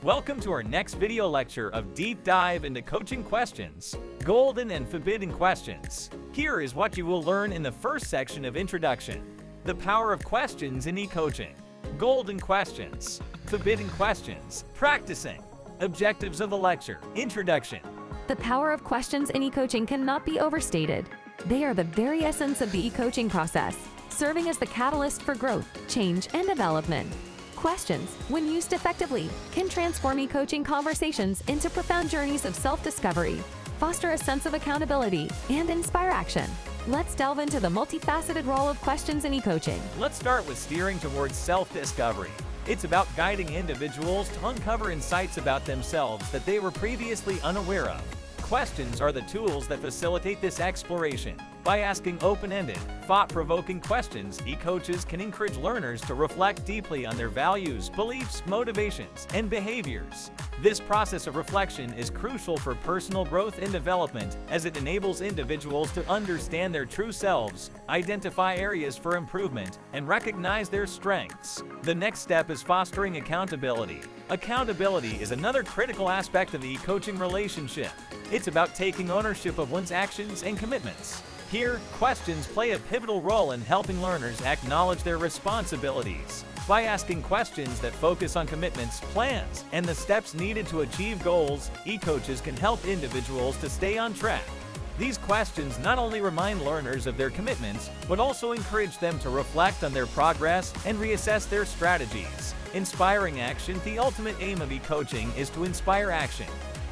Welcome to our next video lecture of Deep Dive into Coaching Questions, Golden and Forbidden Questions. Here is what you will learn in the first section of Introduction. The power of questions in e-coaching. Golden questions. Forbidden questions. Practicing. Objectives of the lecture. Introduction. The power of questions in e-coaching cannot be overstated. They are the very essence of the e-coaching process, serving as the catalyst for growth, change, and development. Questions, when used effectively, can transform e-coaching conversations into profound journeys of self-discovery, foster a sense of accountability, and inspire action. Let's delve into the multifaceted role of questions in e-coaching. Let's start with steering towards self-discovery. It's about guiding individuals to uncover insights about themselves that they were previously unaware of. Questions are the tools that facilitate this exploration. By asking open-ended, thought-provoking questions, e-coaches can encourage learners to reflect deeply on their values, beliefs, motivations, and behaviors. This process of reflection is crucial for personal growth and development as it enables individuals to understand their true selves, identify areas for improvement, and recognize their strengths. The next step is fostering accountability. Accountability is another critical aspect of the e-coaching relationship. It's about taking ownership of one's actions and commitments. Here, questions play a pivotal role in helping learners acknowledge their responsibilities. By asking questions that focus on commitments, plans, and the steps needed to achieve goals, e-coaches can help individuals to stay on track. These questions not only remind learners of their commitments, but also encourage them to reflect on their progress and reassess their strategies. Inspiring action. The ultimate aim of e-coaching is to inspire action.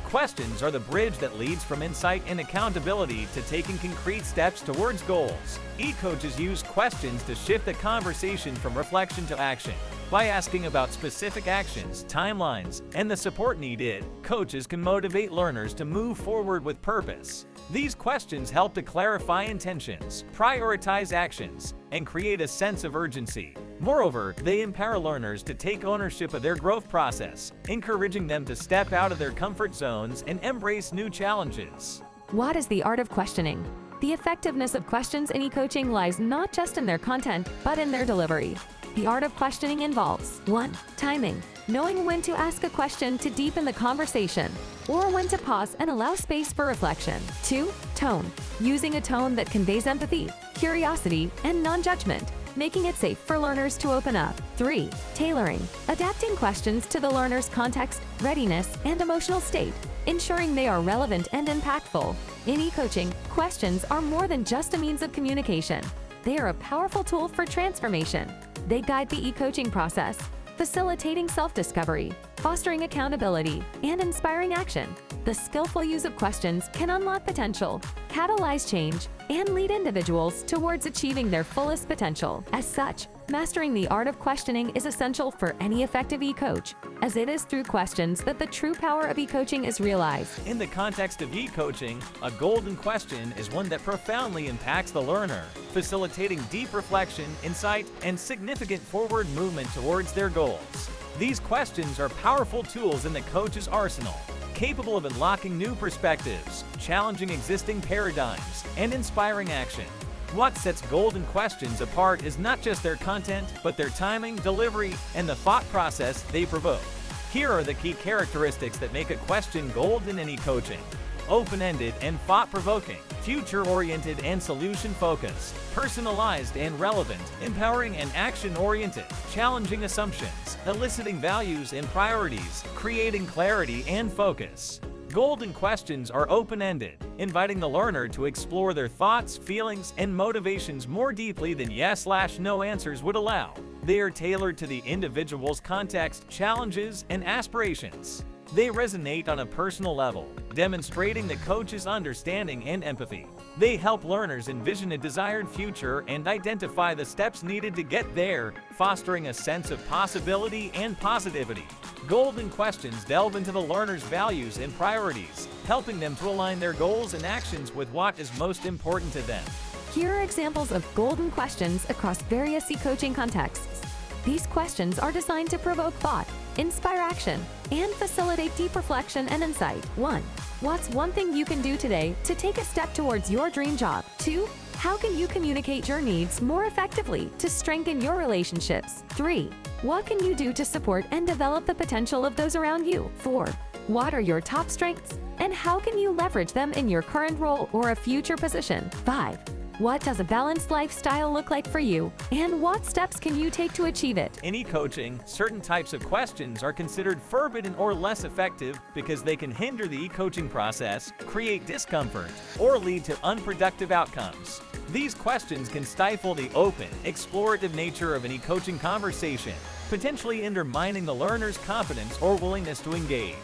Questions are the bridge that leads from insight and accountability to taking concrete steps towards goals. E-coaches use questions to shift the conversation from reflection to action. By asking about specific actions, timelines, and the support needed, coaches can motivate learners to move forward with purpose. These questions help to clarify intentions, prioritize actions, and create a sense of urgency. Moreover, they empower learners to take ownership of their growth process, encouraging them to step out of their comfort zones and embrace new challenges. What is the art of questioning? The effectiveness of questions in e-coaching lies not just in their content, but in their delivery. The art of questioning involves 1. Timing, knowing when to ask a question to deepen the conversation, or when to pause and allow space for reflection. 2. Tone, using a tone that conveys empathy, curiosity, and non-judgment, making it safe for learners to open up. 3. Tailoring, adapting questions to the learner's context, readiness, and emotional state, ensuring they are relevant and impactful. In e-coaching, questions are more than just a means of communication. They are a powerful tool for transformation. They guide the e-coaching process, facilitating self-discovery, fostering accountability, and inspiring action. The skillful use of questions can unlock potential, catalyze change, and lead individuals towards achieving their fullest potential. As such, mastering the art of questioning is essential for any effective e-coach, as it is through questions that the true power of e-coaching is realized. In the context of e-coaching, a golden question is one that profoundly impacts the learner, facilitating deep reflection, insight, and significant forward movement towards their goals. These questions are powerful tools in the coach's arsenal, capable of unlocking new perspectives, challenging existing paradigms, and inspiring action. What sets golden questions apart is not just their content, but their timing, delivery, and the thought process they provoke. Here are the key characteristics that make a question golden in e-coaching. Open-ended and thought-provoking, future-oriented and solution-focused, personalized and relevant, empowering and action-oriented, challenging assumptions, eliciting values and priorities, creating clarity and focus. Golden questions are open-ended, inviting the learner to explore their thoughts, feelings, and motivations more deeply than yes/no answers would allow. They are tailored to the individual's context, challenges, and aspirations. They resonate on a personal level, demonstrating the coach's understanding and empathy. They help learners envision a desired future and identify the steps needed to get there, fostering a sense of possibility and positivity. Golden questions delve into the learner's values and priorities, helping them to align their goals and actions with what is most important to them. Here are examples of golden questions across various e-coaching contexts. These questions are designed to provoke thought, inspire action, and facilitate deep reflection and insight. 1. What's one thing you can do today to take a step towards your dream job? 2. How can you communicate your needs more effectively to strengthen your relationships? 3. What can you do to support and develop the potential of those around you? 4. What are your top strengths, and how can you leverage them in your current role or a future position? 5. What does a balanced lifestyle look like for you, and what steps can you take to achieve it? In e-coaching, certain types of questions are considered forbidden or less effective because they can hinder the e-coaching process, create discomfort, or lead to unproductive outcomes. These questions can stifle the open, explorative nature of an e-coaching conversation, potentially undermining the learner's confidence or willingness to engage.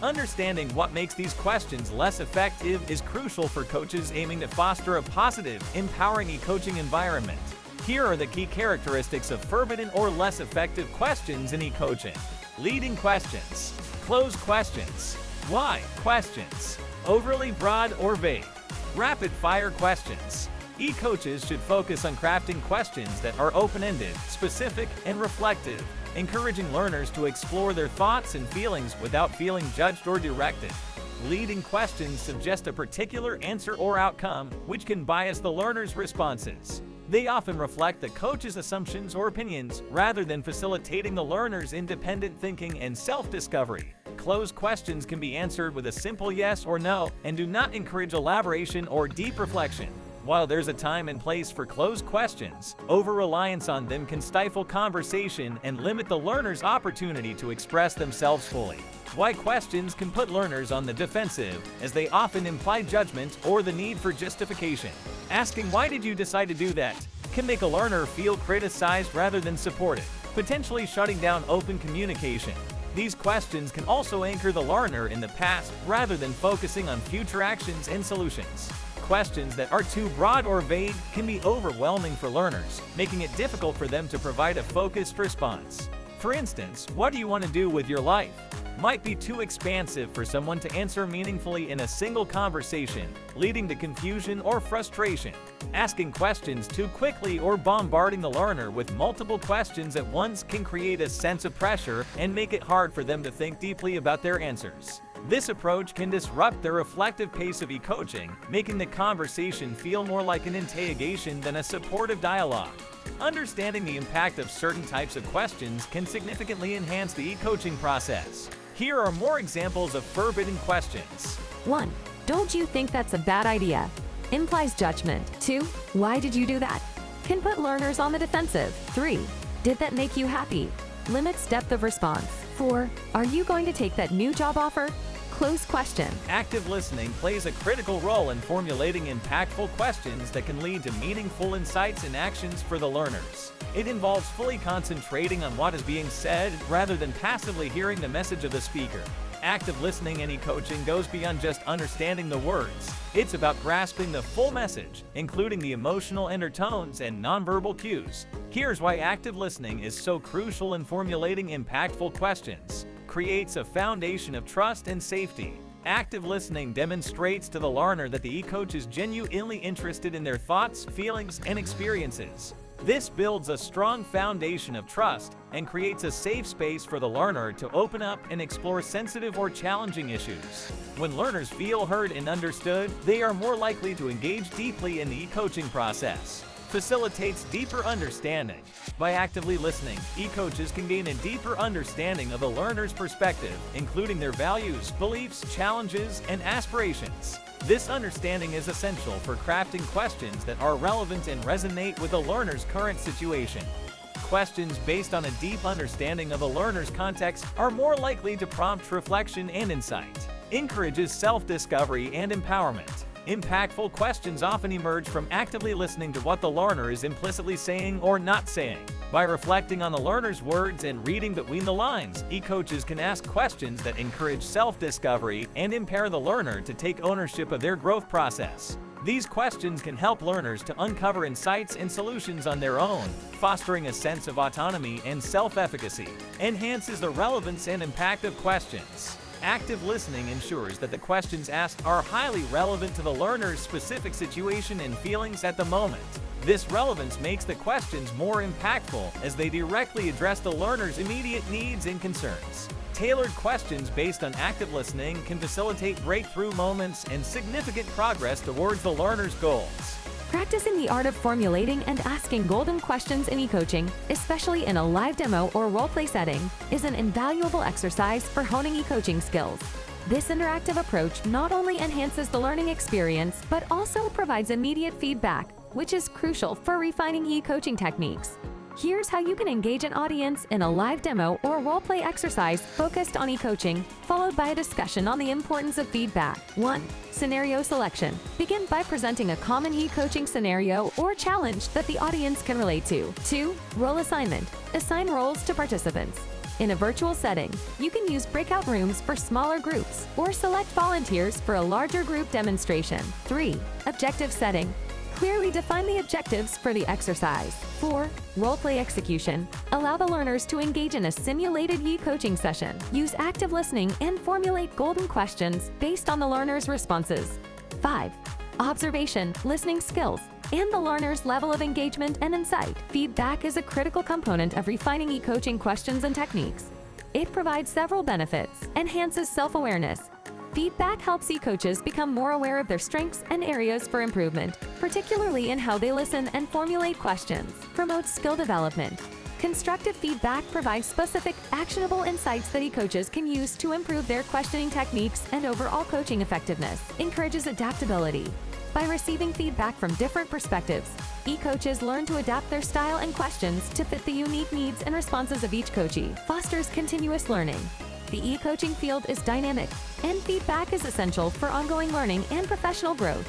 Understanding what makes these questions less effective is crucial for coaches aiming to foster a positive, empowering e-coaching environment. Here are the key characteristics of forbidden or less effective questions in e-coaching. Leading questions. Closed questions. Why questions. Overly broad or vague. Rapid-fire questions. E-coaches should focus on crafting questions that are open-ended, specific, and reflective, encouraging learners to explore their thoughts and feelings without feeling judged or directed. Leading questions suggest a particular answer or outcome, which can bias the learner's responses. They often reflect the coach's assumptions or opinions, rather than facilitating the learner's independent thinking and self-discovery. Closed questions can be answered with a simple yes or no, and do not encourage elaboration or deep reflection. While there's a time and place for closed questions, over-reliance on them can stifle conversation and limit the learner's opportunity to express themselves fully. Why questions can put learners on the defensive, as they often imply judgment or the need for justification. Asking "why did you decide to do that?" can make a learner feel criticized rather than supported, potentially shutting down open communication. These questions can also anchor the learner in the past rather than focusing on future actions and solutions. Questions that are too broad or vague can be overwhelming for learners, making it difficult for them to provide a focused response. For instance, "what do you want to do with your life?" might be too expansive for someone to answer meaningfully in a single conversation, leading to confusion or frustration. Asking questions too quickly or bombarding the learner with multiple questions at once can create a sense of pressure and make it hard for them to think deeply about their answers. This approach can disrupt the reflective pace of e-coaching, making the conversation feel more like an interrogation than a supportive dialogue. Understanding the impact of certain types of questions can significantly enhance the e-coaching process. Here are more examples of forbidden questions. 1. Don't you think that's a bad idea? Implies judgment. 2. Why did you do that? Can put learners on the defensive. 3. Did that make you happy? Limits depth of response. 4. Are you going to take that new job offer? Closed question. Active listening plays a critical role in formulating impactful questions that can lead to meaningful insights and actions for the learners. It involves fully concentrating on what is being said rather than passively hearing the message of the speaker. Active listening in e-coaching goes beyond just understanding the words. It's about grasping the full message, including the emotional undertones and nonverbal cues. Here's why active listening is so crucial in formulating impactful questions. Creates a foundation of trust and safety. Active listening demonstrates to the learner that the e-coach is genuinely interested in their thoughts, feelings, and experiences. This builds a strong foundation of trust and creates a safe space for the learner to open up and explore sensitive or challenging issues. When learners feel heard and understood, they are more likely to engage deeply in the e-coaching process. Facilitates deeper understanding. By actively listening, e-coaches can gain a deeper understanding of a learner's perspective, including their values, beliefs, challenges, and aspirations. This understanding is essential for crafting questions that are relevant and resonate with a learner's current situation. Questions based on a deep understanding of a learner's context are more likely to prompt reflection and insight. Encourages self-discovery and empowerment. Impactful questions often emerge from actively listening to what the learner is implicitly saying or not saying. By reflecting on the learner's words and reading between the lines, e-coaches can ask questions that encourage self-discovery and empower the learner to take ownership of their growth process. These questions can help learners to uncover insights and solutions on their own, fostering a sense of autonomy and self-efficacy. Enhances the relevance and impact of questions. Active listening ensures that the questions asked are highly relevant to the learner's specific situation and feelings at the moment. This relevance makes the questions more impactful as they directly address the learner's immediate needs and concerns. Tailored questions based on active listening can facilitate breakthrough moments and significant progress towards the learner's goals. Practicing the art of formulating and asking golden questions in e-coaching, especially in a live demo or role-play setting, is an invaluable exercise for honing e-coaching skills. This interactive approach not only enhances the learning experience, but also provides immediate feedback, which is crucial for refining e-coaching techniques. Here's how you can engage an audience in a live demo or role-play exercise focused on e-coaching, followed by a discussion on the importance of feedback. 1. Scenario selection. Begin by presenting a common e-coaching scenario or challenge that the audience can relate to. 2. Role assignment. Assign roles to participants. In a virtual setting, you can use breakout rooms for smaller groups or select volunteers for a larger group demonstration. 3. Objective setting. Clearly define the objectives for the exercise. 4. Role-play execution. Allow the learners to engage in a simulated e-coaching session. Use active listening and formulate golden questions based on the learner's responses. 5. Observation, listening skills, and the learner's level of engagement and insight. Feedback is a critical component of refining e-coaching questions and techniques. It provides several benefits, enhances self-awareness. Feedback helps e-coaches become more aware of their strengths and areas for improvement, particularly in how they listen and formulate questions. Promotes skill development. Constructive feedback provides specific, actionable insights that e-coaches can use to improve their questioning techniques and overall coaching effectiveness. Encourages adaptability. By receiving feedback from different perspectives, e-coaches learn to adapt their style and questions to fit the unique needs and responses of each coachee. Fosters continuous learning. The e-coaching field is dynamic, and feedback is essential for ongoing learning and professional growth.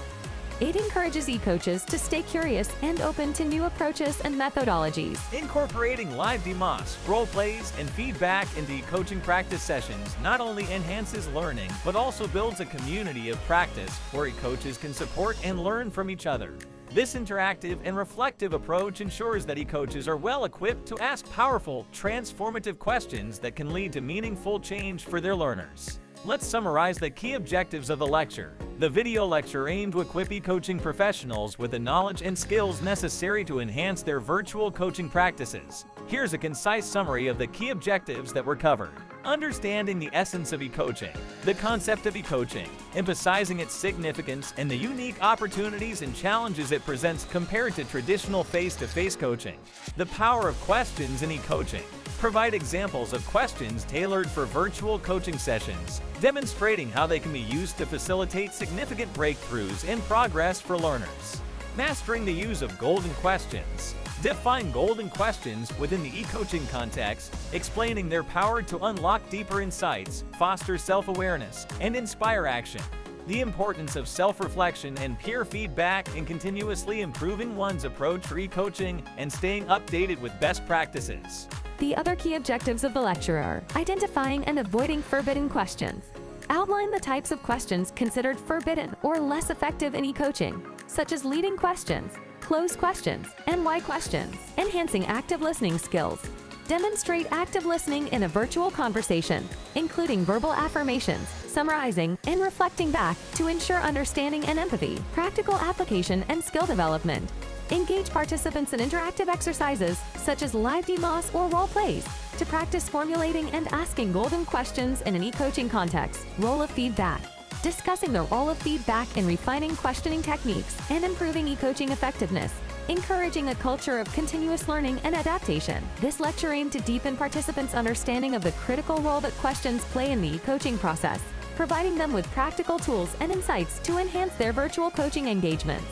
It encourages e-coaches to stay curious and open to new approaches and methodologies. Incorporating live demos, role plays, and feedback into e-coaching practice sessions not only enhances learning, but also builds a community of practice where e-coaches can support and learn from each other. This interactive and reflective approach ensures that e-coaches are well equipped to ask powerful, transformative questions that can lead to meaningful change for their learners. Let's summarize the key objectives of the lecture. The video lecture aimed to equip e-coaching professionals with the knowledge and skills necessary to enhance their virtual coaching practices. Here's a concise summary of the key objectives that were covered. Understanding the essence of e-coaching, the concept of e-coaching, emphasizing its significance and the unique opportunities and challenges it presents compared to traditional face-to-face coaching. The power of questions in e-coaching. Provide examples of questions tailored for virtual coaching sessions, demonstrating how they can be used to facilitate significant breakthroughs and progress for learners. Mastering the use of golden questions. Define golden questions within the e-coaching context, explaining their power to unlock deeper insights, foster self-awareness, and inspire action. The importance of self-reflection and peer feedback in continuously improving one's approach for e-coaching and staying updated with best practices. The other key objectives of the lecture are identifying and avoiding forbidden questions. Outline the types of questions considered forbidden or less effective in e-coaching, such as leading questions, closed questions, and why questions. Enhancing active listening skills. Demonstrate active listening in a virtual conversation, including verbal affirmations, summarizing, and reflecting back to ensure understanding and empathy. Practical application and skill development. Engage participants in interactive exercises, such as live demos or role plays, to practice formulating and asking golden questions in an e-coaching context. Role of feedback. Discussing the role of feedback in refining questioning techniques and improving e-coaching effectiveness. Encouraging a culture of continuous learning and adaptation. This lecture aimed to deepen participants' understanding of the critical role that questions play in the e-coaching process, providing them with practical tools and insights to enhance their virtual coaching engagements.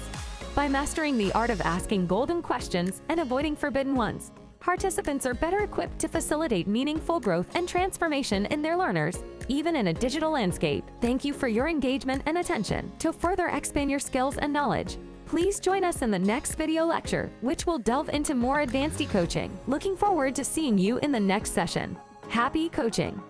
By mastering the art of asking golden questions and avoiding forbidden ones, participants are better equipped to facilitate meaningful growth and transformation in their learners, even in a digital landscape. Thank you for your engagement and attention. To further expand your skills and knowledge, please join us in the next video lecture, which will delve into more advanced e-coaching. Looking forward to seeing you in the next session. Happy coaching!